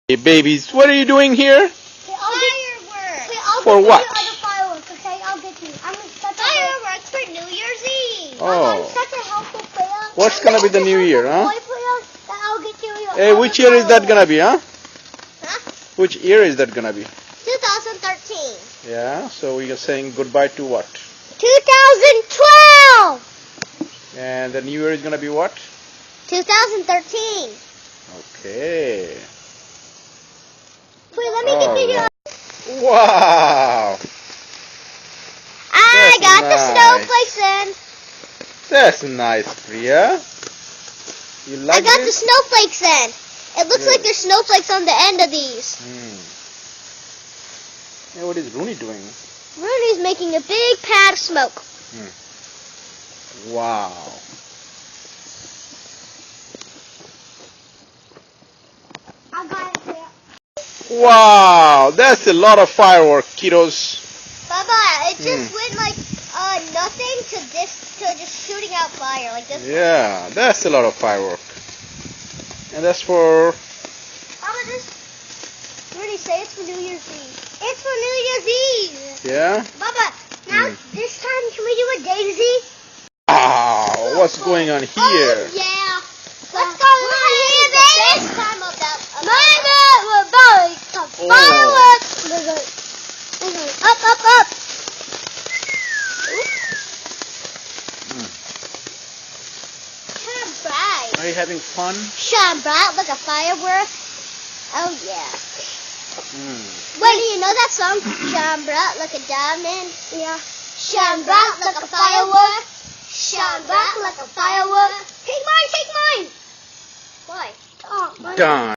Hey babies, what are you doing here? Fireworks. For what? Fireworks, okay? I'll get you. Fireworks for New Year's Eve. Oh. I'm such a helpful player. What's gonna be the new year, huh? I'll get you Hey, which year is that gonna be, huh? Huh? Which year is that gonna be? 2013. Yeah, so we are saying goodbye to what? 2012. And the new year is gonna be what? 2013. Okay. Wait, let me get you. Wow! I That's got the nice. snowflakes in. That's nice, Priya. You like I got the this? snowflakes in. It looks like there's snowflakes on the end of these. Hey, what is Rooney doing? Rooney's making a big pad of smoke. Wow. I got it there. Wow, that's a lot of fireworks, kiddos. Baba, it just went like nothing to just shooting out fire like this. Yeah, that's a lot of fireworks. And that's for... Baba, just Rudy, say it's for New Year's Eve. It's for New Year's Eve. Yeah? Baba, now this time can we do a daisy? Wow, what's going on here? Oh, yeah. What's going on here, baby? This time of that. Fireworks. Up, up, up. Shine bright. Are you having fun? Shine bright like a firework. Oh, yeah. Wait, do you know that song? Shine bright like a diamond. Yeah. Shine bright like a firework. Shine bright like a firework. Take mine, take mine. Why? Oh, mine. Done.